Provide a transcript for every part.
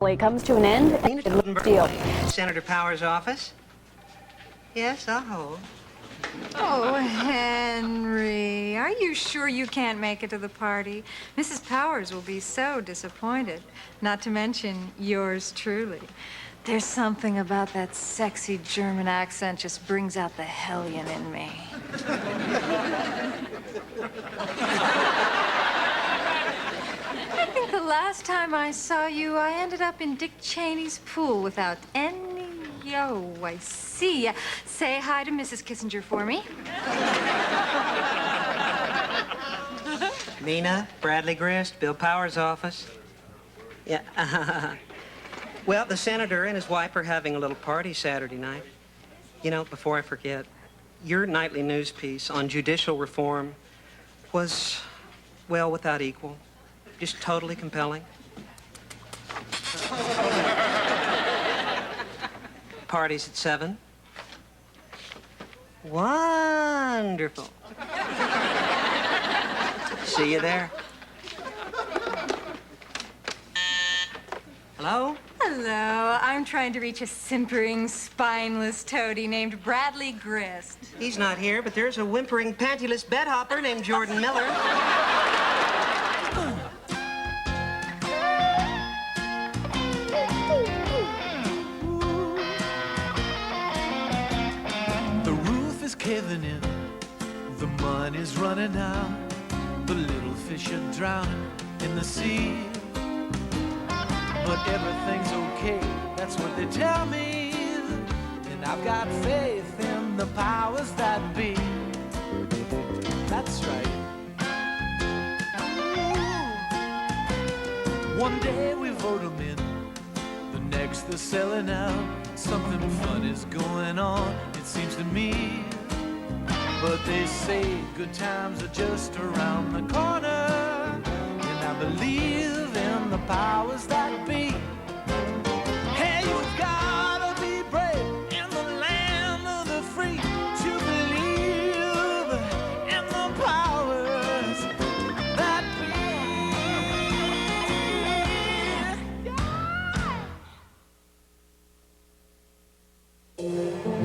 comes to an end in the deal. Senator Powers' office? Yes, I'll hold. Oh, Henry, are you sure you can't make it to the party? Mrs. Powers will be so disappointed, not to mention yours truly. There's something about that sexy German accent just brings out the hellion in me. I think the last time I saw you, I ended up in Dick Cheney's pool without any... Oh, I see. Say hi to Mrs. Kissinger for me. Nina, Bradley Grist, Bill Powers' office. Yeah. Well, the senator and his wife are having a little party Saturday night. You know, before I forget, your nightly news piece on judicial reform was, well, without equal. Just totally compelling. Party's at 7. Wonderful. See you there. Hello? Hello. I'm trying to reach a simpering, spineless toady named Bradley Grist. He's not here, but there's a whimpering, pantyless bedhopper named Jordan Miller. The roof is caving in, the money's running out, the little fish are drowning in the sea. But everything's okay, that's what they tell me. And I've got faith in the powers that be. That's right. Ooh. One day we vote them in, the next they're selling out. Something fun is going on, it seems to me. But they say good times are just around the corner. And I believe in the powers that be. Hey, you've gotta be brave in the land of the free to believe in the powers that be.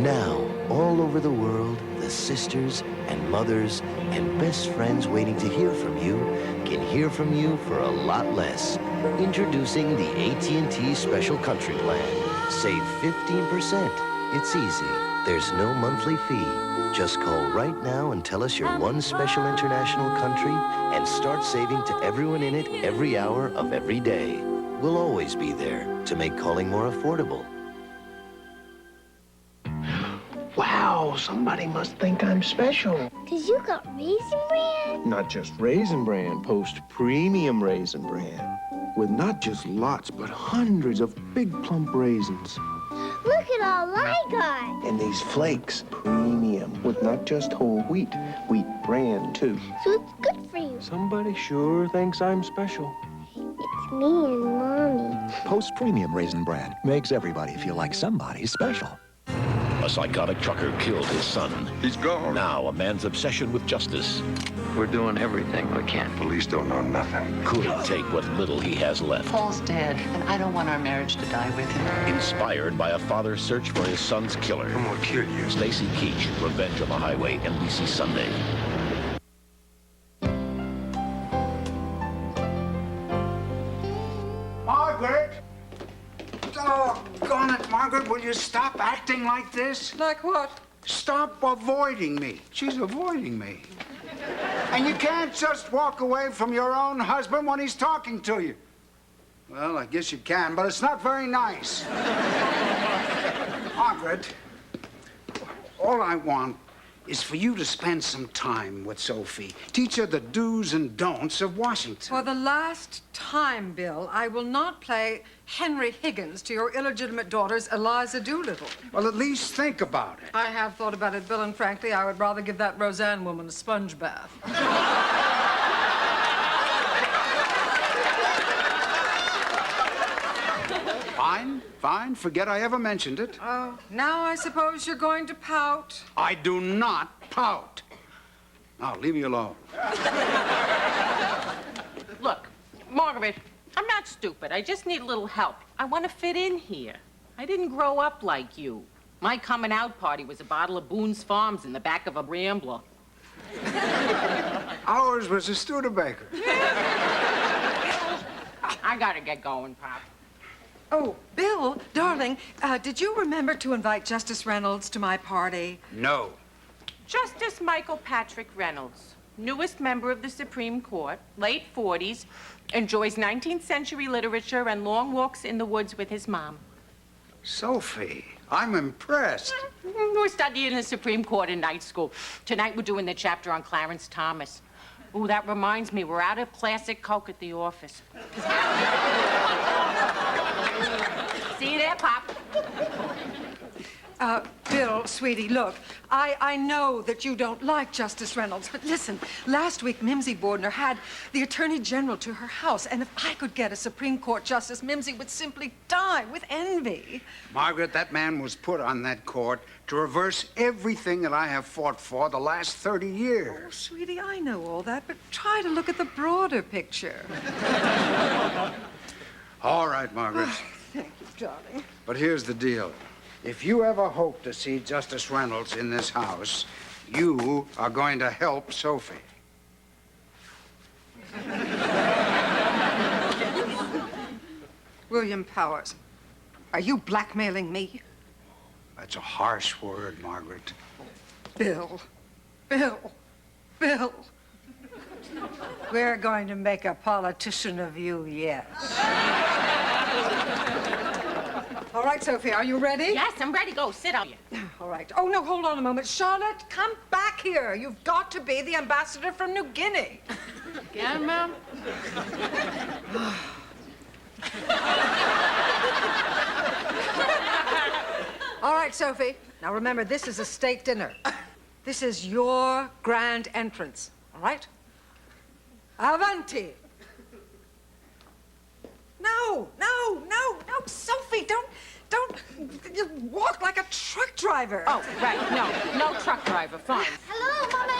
Now, all over the world, the sisters and mothers and best friends waiting to hear from you can hear from you for a lot less. Introducing the AT&T Special Country Plan. Save 15%. It's easy. There's no monthly fee. Just call right now and tell us your one special international country and start saving to everyone in it every hour of every day. We'll always be there to make calling more affordable. Wow, somebody must think I'm special. 'Cause you got Raisin Bran? Not just Raisin Bran, Post Premium Raisin Bran. With not just lots, but hundreds of big plump raisins. Look at all I got. And these flakes, premium, with not just whole wheat bran too. So it's good for you. Somebody sure thinks I'm special. It's me and Mommy. Post Premium Raisin Bran makes everybody feel like somebody's special. A psychotic trucker killed his son. He's gone. Now, a man's obsession with justice We're doing everything we can. Police don't know nothing. could take what little he has left. Paul's dead, and I don't want our marriage to die with him. Inspired by a father's search for his son's killer. I'm gonna kill you. Stacy Keach, Revenge on the Highway, NBC Sunday. Margaret! Doggone it, Margaret, will you stop acting like this? Like what? Stop avoiding me. She's avoiding me. And you can't just walk away from your own husband when he's talking to you. Well, I guess you can, but it's not very nice. Margaret, all I want is for you to spend some time with Sophie. Teach her the do's and don'ts of Washington. For the last time, Bill, I will not play Henry Higgins to your illegitimate daughter's Eliza Doolittle. Well, at least think about it. I have thought about it, Bill, and frankly, I would rather give that Roseanne woman a sponge bath. Fine. Forget I ever mentioned it. Oh, now I suppose you're going to pout. I do not pout. Now, leave me alone. Look, Margaret, I'm not not stupid. I just need a little help. I want to fit in here. I didn't grow up like you. My coming out party was a bottle of Boone's Farms in the back of a Rambler. Ours was a Studebaker. I gotta get going, Pop. Oh, Bill, darling, did you remember to invite Justice Reynolds to my party? No. Justice Michael Patrick Reynolds, newest member of the Supreme Court, late 40s, enjoys 19th century literature and long walks in the woods with his mom. Sophie, I'm impressed. We're studying the Supreme Court in night school. Tonight we're doing the chapter on Clarence Thomas. Ooh, that reminds me, we're out of classic Coke at the office. See you there, Pop. Bill, sweetie, look, I know that you don't like Justice Reynolds, but listen, last week Mimsy Bordner had the Attorney General to her house, and if I could get a Supreme Court justice, Mimsy would simply die with envy. Margaret, that man was put on that court to reverse everything that I have fought for the last 30 years. Oh, sweetie, I know all that, but try to look at the broader picture. All right, Margaret. Thank you, darling. But here's the deal. If you ever hope to see Justice Reynolds in this house, you are going to help Sophie. William Powers, are you blackmailing me? That's a harsh word, Margaret. Bill. We're going to make a politician of you yet. All right, Sophie, are you ready? Yes, I'm ready. Go, sit down. All right. Oh, no, hold on a moment. Charlotte, come back here. You've got to be the ambassador from New Guinea. Again, Mom? All right, Sophie. Now, remember, this is a state dinner. This is your grand entrance, all right? Avanti. No, Sophie, don't you walk like a truck driver. Oh, right, no truck driver, fine. Hello, Mommy.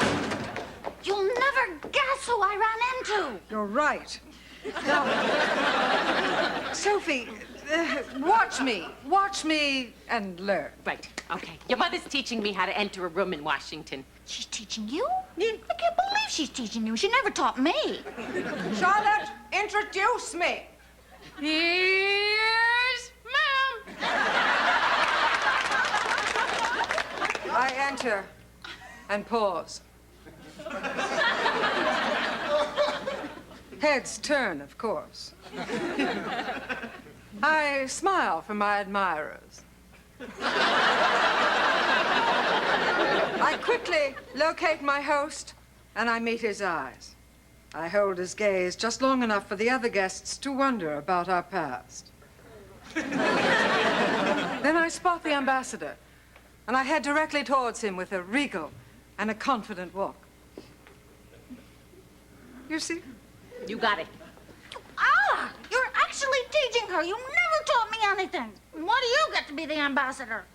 You'll never guess who I ran into. You're right. Now, Sophie, watch me and learn. Right, okay. Your mother's teaching me how to enter a room in Washington. She's teaching you? I can't believe she's teaching you. She never taught me. Charlotte, introduce me. Here's Mom. I enter and pause. Heads turn, of course. I smile for my admirers. I quickly locate my host, and I meet his eyes. I hold his gaze just long enough for the other guests to wonder about our past. Then I spot the ambassador, and I head directly towards him with a regal and a confident walk. You see? You got it. Ah, you're actually teaching her. You never taught me anything. Why do you get to be the ambassador?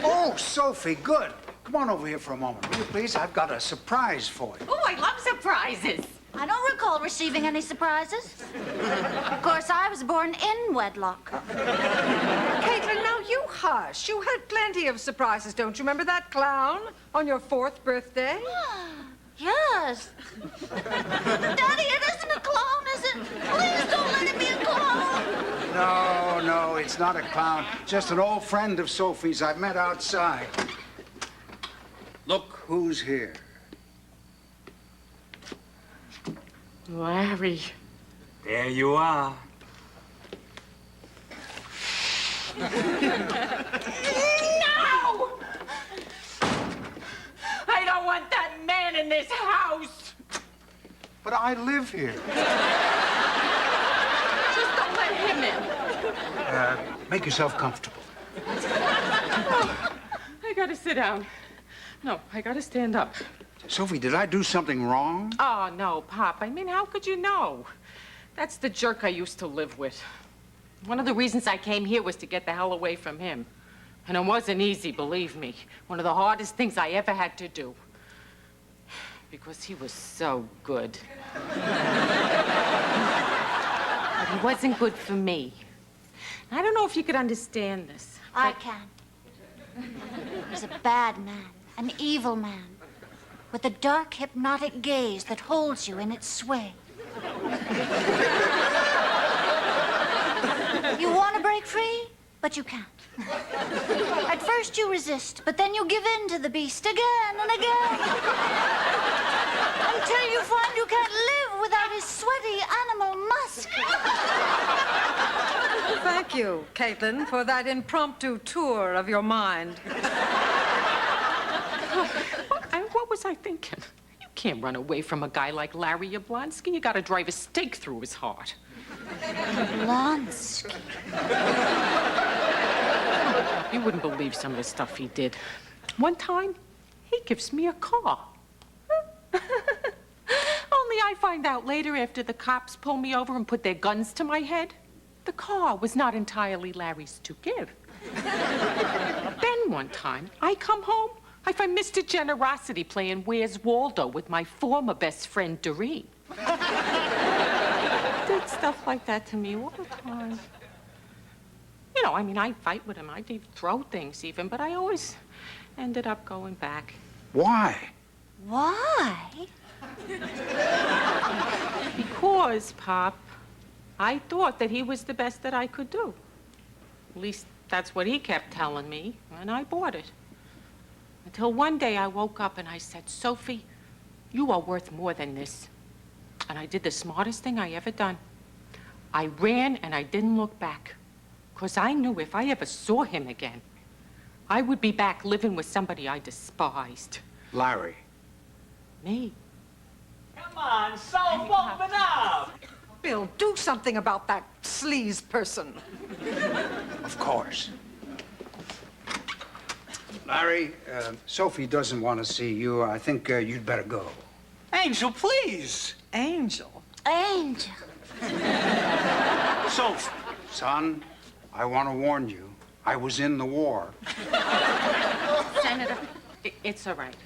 Oh, Sophie, good. Come on over here for a moment, will you please? I've got a surprise for you. Oh, I love surprises. I don't recall receiving any surprises. Of course, I was born in wedlock. Caitlin, now you hush. You had plenty of surprises, don't you remember that clown on your 4th birthday? Yes. Daddy, it isn't a clown, is it? Please don't let it be a clown. No, it's not a clown. Just an old friend of Sophie's I've met outside. Look who's here. Larry. There you are. No! I don't want that man in this house. But I live here. Just don't let him in. Make yourself comfortable. I gotta sit down. No, I gotta stand up. Sophie, did I do something wrong? Oh, no, Pop. I mean, how could you know? That's the jerk I used to live with. One of the reasons I came here was to get the hell away from him. And it wasn't easy, believe me. One of the hardest things I ever had to do. Because he was so good. But he wasn't good for me. I don't know if you could understand this. I can. He's a bad man, an evil man, with a dark, hypnotic gaze that holds you in its sway. You want to break free, but you can't. At first you resist, but then you give in to the beast again and again. Until you find you can't live without his sweaty animal musk. Thank you, Caitlin, for that impromptu tour of your mind. What was I thinking? You can't run away from a guy like Larry Yablonsky. You gotta drive a stake through his heart. Yablonsky. You wouldn't believe some of the stuff he did. One time, he gives me a car. Only I find out later, after the cops pull me over and put their guns to my head, the car was not entirely Larry's to give. Then one time, I come home, I find Mr. Generosity playing Where's Waldo with my former best friend, Doreen. Did stuff like that to me all the time. You know, I mean, I'd fight with him. I'd throw things even, but I always ended up going back. Why? Why? Because, Pop, I thought that he was the best that I could do. At least that's what he kept telling me, and I bought it. Until one day I woke up and I said, Sophie, you are worth more than this. And I did the smartest thing I ever done. I ran and I didn't look back. Because I knew if I ever saw him again, I would be back living with somebody I despised. Larry. Me. Come on, Soph, open up! Bill, do something about that sleaze person. Of course. Larry, Sophie doesn't want to see you. I think you'd better go. Angel, please. Angel? Angel. Soph. Son, I want to warn you. I was in the war. Senator, it's all right.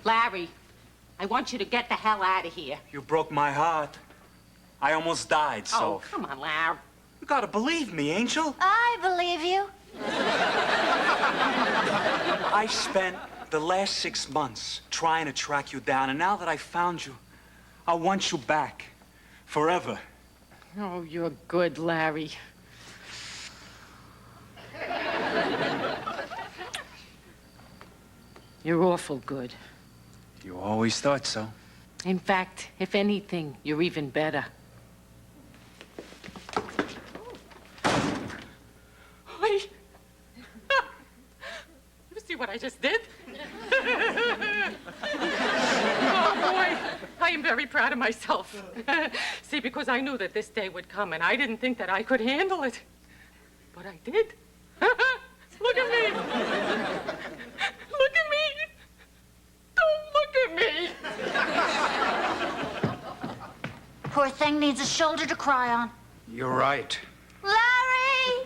Larry, I want you to get the hell out of here. You broke my heart. I almost died, Soph. Oh, come on, Larry. You gotta believe me, Angel. I believe you. I spent the last 6 months trying to track you down, and now that I found you, I want you back. Forever. Oh, you're good, Larry. You're awful good. You always thought so. In fact, if anything, you're even better. Oi. You see what I just did? Oh, boy. I am very proud of myself. See, because I knew that this day would come, and I didn't think that I could handle it. But I did. Look at me. Look at me. Don't look at me. Poor thing needs a shoulder to cry on. You're right. Larry!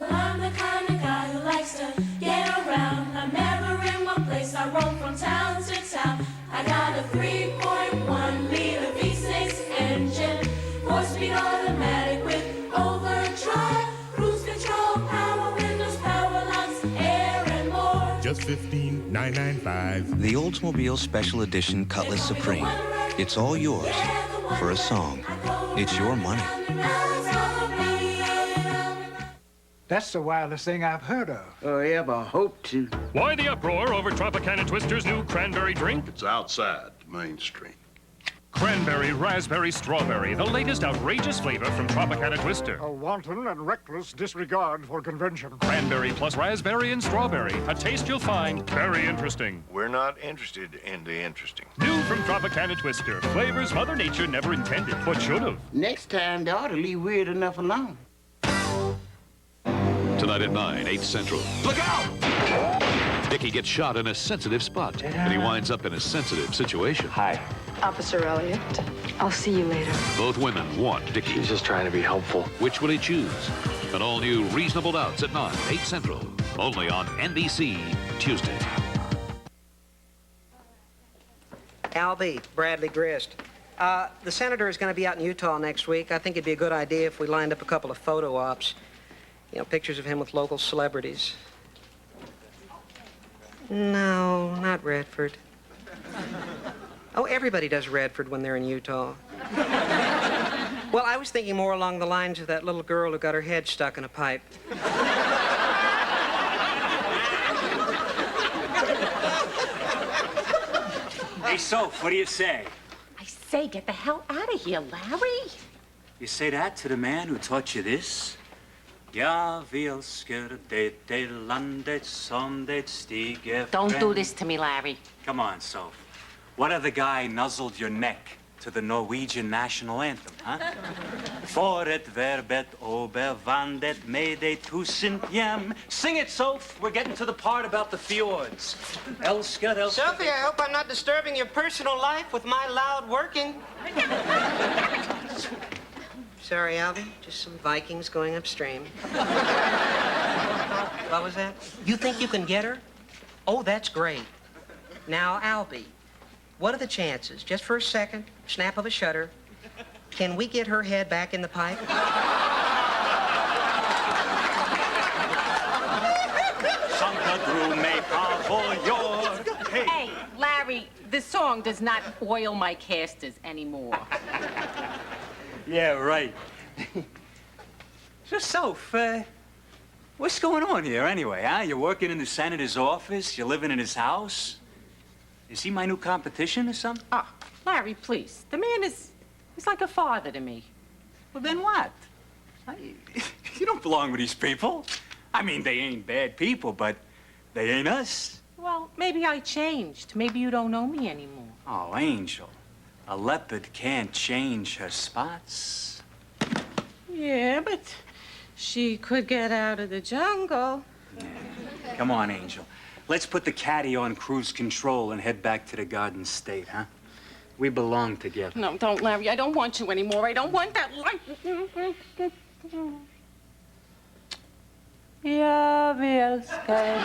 I'm the kind of guy who likes to get around. I'm never in one place. I roam from town to town. I got a 3.1 liter V6 engine, 4-speed automatic with overdrive, cruise control, power windows, power locks, air and more. Just $15,995. The Oldsmobile Special Edition Cutlass Supreme. It's all yours for a song. It's your money. That's the wildest thing I've heard of. Oh, yeah, but I hope to. Why the uproar over Tropicana Twister's new cranberry drink? It's outside Main Street. Cranberry, raspberry, strawberry, the latest outrageous flavor from Tropicana Twister. A wanton and reckless disregard for convention. Cranberry plus raspberry and strawberry. A taste you'll find very interesting. We're not interested in the interesting. New from Tropicana Twister. Flavors Mother Nature never intended, but should have. Next time, they ought to leave weird enough alone. Tonight at 9, 8 Central. Look out! Dickie gets shot in a sensitive spot, and he winds up in a sensitive situation. Hi. Officer Elliott. I'll see you later. Both women want Dickie. She's just trying to be helpful. Which will he choose? An all-new Reasonable Doubts at 9, 8 Central. Only on NBC Tuesday. Albie, Bradley Grist. The senator is going to be out in Utah next week. I think it'd be a good idea if we lined up a couple of photo ops. You know, pictures of him with local celebrities. No, not Redford. Oh, everybody does Redford when they're in Utah. Well, I was thinking more along the lines of that little girl who got her head stuck in a pipe. Hey, Soph, what do you say? I say, get the hell out of here, Larry. You say that to the man who taught you this? Jag älskar det landet som det stiger Don't do fram. this to me, Larry. Come on, Soph. What other guy nuzzled your neck to the Norwegian national anthem, huh? For ett verbet obervandet med det tusen hjem. Sing it, Soph. We're getting to the part about the fjords. Älskar, älskar. Sophie, I hope I'm not disturbing your personal life with my loud working. Sorry, Albie. Just some Vikings going upstream. What was that? You think you can get her? Oh, that's great. Now, Albie, what are the chances, just for a second, snap of a shutter, can we get her head back in the pipe? Hey, Larry, this song does not oil my casters anymore. Yeah, right. So, Soph, what's going on here anyway, huh? You're working in the senator's office? You're living in his house? Is he my new competition or something? Ah, Larry, please. The man is like a father to me. Well, then what? You don't belong with these people. I mean, they ain't bad people, but they ain't us. Well, maybe I changed. Maybe you don't know me anymore. Oh, Angel. A leopard can't change her spots. Yeah, but she could get out of the jungle. Come on, Angel. Let's put the caddy on cruise control and head back to the Garden State, huh? We belong together. No, don't, Larry. I don't want you anymore. I don't want that life. Jag älskar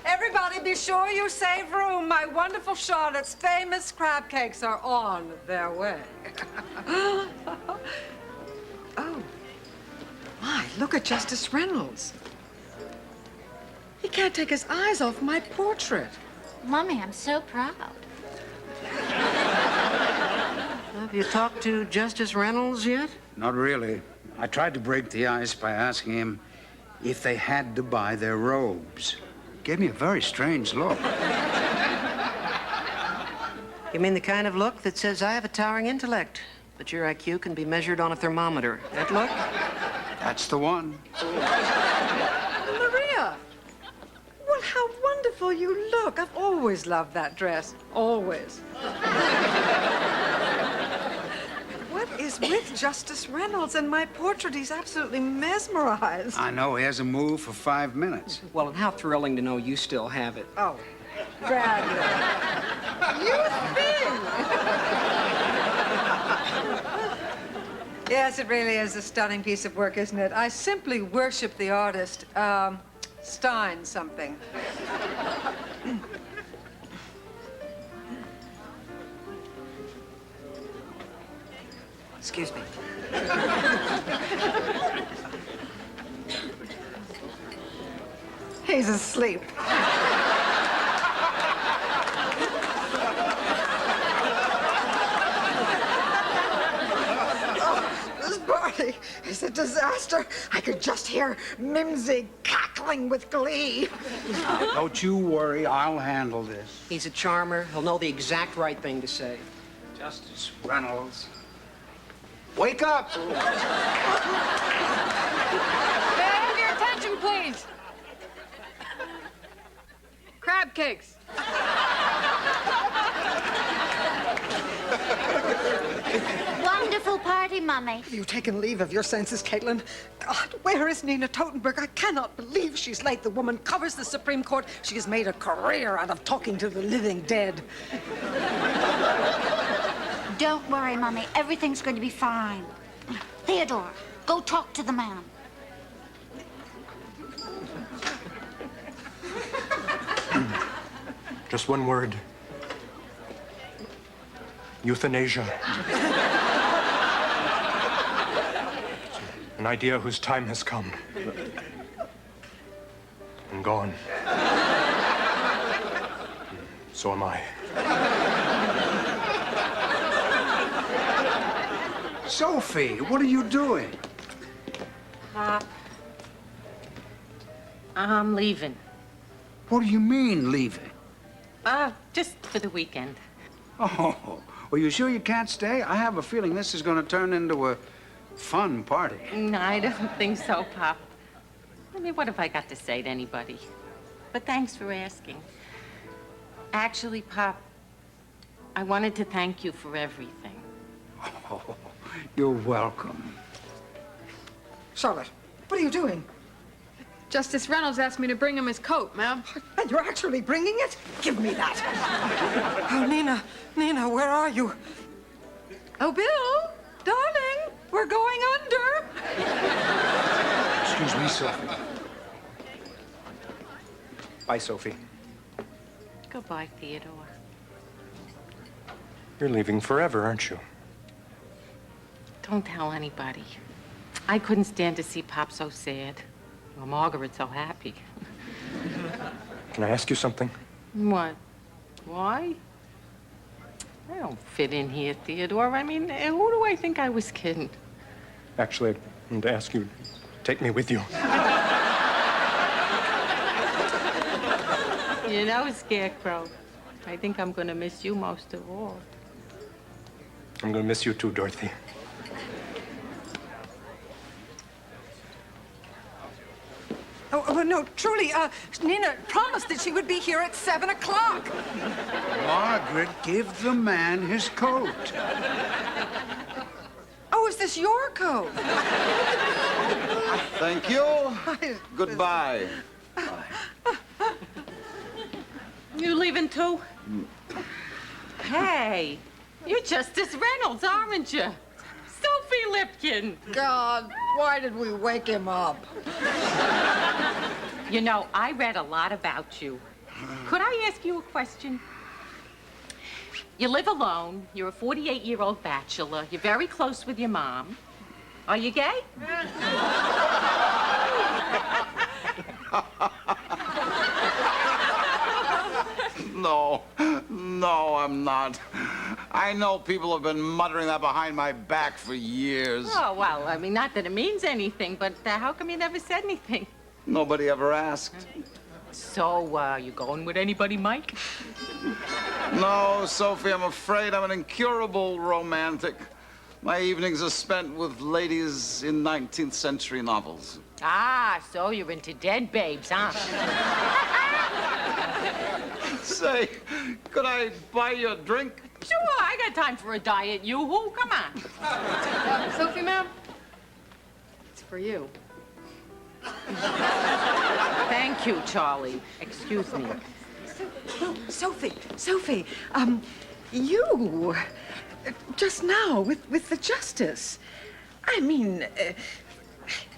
Everybody, be sure you save room. My wonderful Charlotte's famous crab cakes are on their way. Oh, my, look at Justice Reynolds. He can't take his eyes off my portrait. Mommy, I'm so proud. Have you talked to Justice Reynolds yet? Not really. I tried to break the ice by asking him if they had to buy their robes. Gave me a very strange look. You mean the kind of look that says, I have a towering intellect, but your IQ can be measured on a thermometer? That look? That's the one. Maria! Well, how wonderful you look. I've always loved that dress. Always. What is with Justice Reynolds and my portrait? He's absolutely mesmerized. I know, he hasn't moved for 5 minutes. Well, and how thrilling to know you still have it. Oh, Bradley. You think? Yes, it really is a stunning piece of work, isn't it? I simply worship the artist. Stein something. Excuse me. He's asleep. This party is a disaster. I could just hear Mimsy cackling with glee. Don't you worry, I'll handle this. He's a charmer. He'll know the exact right thing to say. Justice Reynolds. Wake up! May I have your attention, please? Crab cakes. Wonderful party, Mummy. Have you taken leave of your senses, Caitlin? God, where is Nina Totenberg? I cannot believe she's late. The woman covers the Supreme Court. She has made a career out of talking to the living dead. Don't worry, Mummy. Everything's going to be fine. Theodore, go talk to the man. Just one word. Euthanasia. An idea whose time has come and gone. So am I. Sophie, what are you doing? Pop, I'm leaving. What do you mean, leaving? Just for the weekend. Oh, well, you sure you can't stay? I have a feeling this is going to turn into a fun party. No, I don't think so, Pop. I mean, what have I got to say to anybody? But thanks for asking. Actually, Pop, I wanted to thank you for everything. Oh, you're welcome. Charlotte, what are you doing? Justice Reynolds asked me to bring him his coat, ma'am. And you're actually bringing it? Give me that. Oh, Nina, where are you? Oh, Bill, darling, we're going under. Excuse me, Sophie. Bye, Sophie. Goodbye, Theodore. You're leaving forever, aren't you? Don't tell anybody. I couldn't stand to see Pop so sad. Or Margaret so happy. Can I ask you something? What? Why? I don't fit in here, Theodore. I mean, who do I think I was kidding? Actually, I wanted to ask you to take me with you. You know, Scarecrow, I think I'm gonna miss you most of all. I'm gonna miss you too, Dorothy. Oh, no, truly, Nina promised that she would be here at 7 o'clock. Margaret, give the man his coat. Oh, is this your coat? Thank you. Goodbye. You leaving too? Hey, you're Justice Reynolds, aren't you? Sophie Lipkin. God, why did we wake him up? You know, I read a lot about you. Could I ask you a question? You live alone. You're a 48-year-old bachelor. You're very close with your mom. Are you gay? No, I'm not. I know people have been muttering that behind my back for years. Oh, well, I mean, not that it means anything, but how come you never said anything? Nobody ever asked. So, you going with anybody, Mike? No, Sophie, I'm afraid I'm an incurable romantic. My evenings are spent with ladies in 19th century novels. Ah, so you're into dead babes, huh? Say, could I buy you a drink? Sure, I got time for a diet, yoo-hoo. Come on. Sophie, ma'am, it's for you. Thank you, Charlie. Excuse me. Sophie, you, just now with the justice. I mean,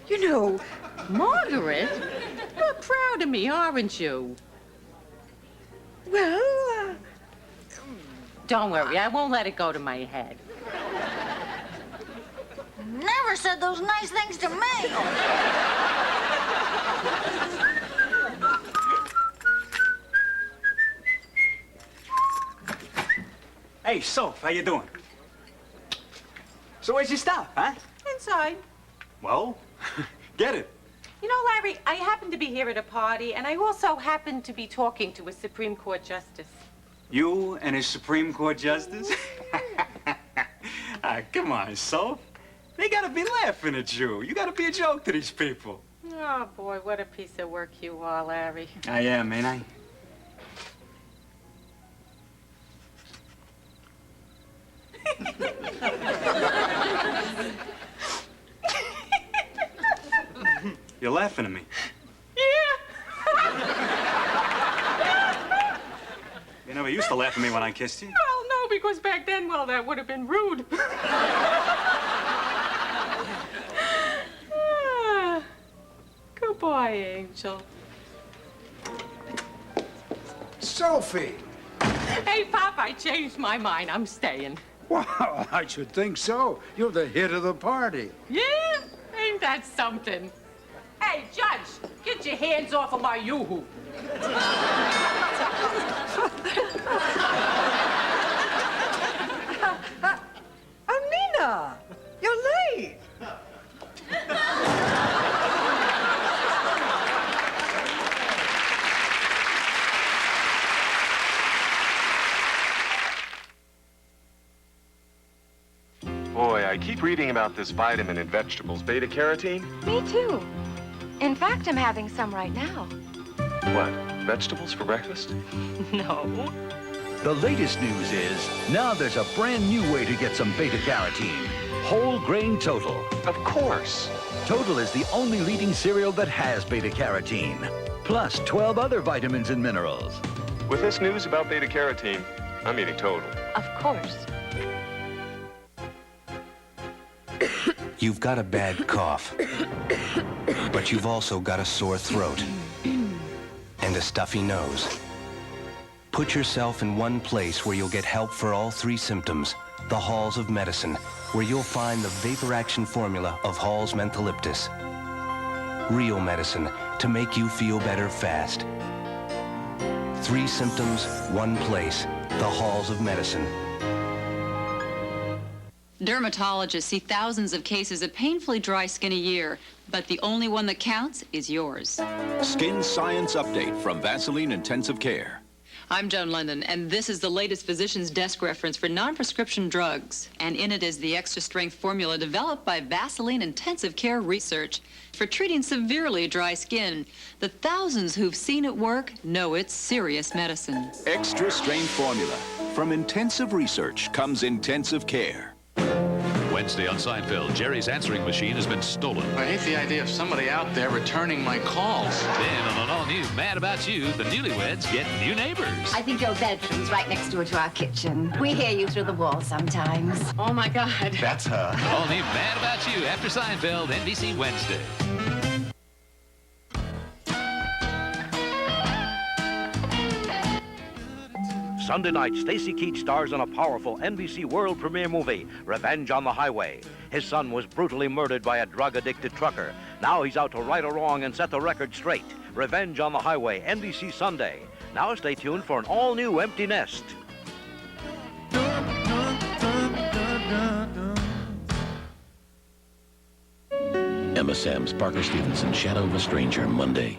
you know... Margaret, you're proud of me, aren't you? Well, Don't worry, I won't let it go to my head. Never said those nice things to me. Hey, Soph, how you doing? So where'd you stop, huh? Inside. Well, get it. You know, Larry, I happen to be here at a party, and I also happen to be talking to a Supreme Court justice. You and a Supreme Court justice? Come on, Soph. They gotta be laughing at you. You gotta be a joke to these people. Oh, boy, what a piece of work you are, Larry. I am, ain't I? You're laughing at me. Yeah. You never used to laugh at me when I kissed you. Well, no, because back then, well, that would have been rude. Good boy, Angel. Sophie! Hey, Pop, I changed my mind. I'm staying. Well, I should think so. You're the hit of the party. Yeah? Ain't that something? Hey, Judge, get your hands off of my yoo-hoo. Nina, you're late. Boy, I keep reading about this vitamin in vegetables, beta-carotene. Me too. In fact, I'm having some right now. What, vegetables for breakfast? No. The latest news is, now there's a brand new way to get some beta-carotene. Whole grain Total. Of course. Total is the only leading cereal that has beta-carotene. Plus 12 other vitamins and minerals. With this news about beta-carotene, I'm eating Total. Of course. You've got a bad cough, but you've also got a sore throat and a stuffy nose. Put yourself in one place where you'll get help for all three symptoms, the Halls of Medicine, where you'll find the vapor action formula of Hall's Mentholyptus. Real medicine to make you feel better fast. 3 symptoms, 1 place, the Halls of Medicine. Dermatologists see thousands of cases of painfully dry skin a year, but the only one that counts is yours. Skin Science Update from Vaseline Intensive Care. I'm Joan London, and this is the latest physician's desk reference for non-prescription drugs. And in it is the extra-strength formula developed by Vaseline Intensive Care Research for treating severely dry skin. The thousands who've seen it work know it's serious medicine. Extra strength formula. From intensive research comes intensive care. Wednesday on Seinfeld, Jerry's answering machine has been stolen. I hate the idea of somebody out there returning my calls. Then on an all-new Mad About You, the newlyweds get new neighbors. I think your bedroom's right next door to our kitchen. We hear you through the wall sometimes. Oh, my God. That's her. All new Mad About You after Seinfeld, NBC Wednesday. Sunday night, Stacy Keach stars in a powerful NBC world premiere movie, Revenge on the Highway. His son was brutally murdered by a drug-addicted trucker. Now he's out to right a wrong and set the record straight. Revenge on the Highway, NBC Sunday. Now stay tuned for an all-new Empty Nest. Emma Sam's Parker Stevenson, Shadow of a Stranger, Monday.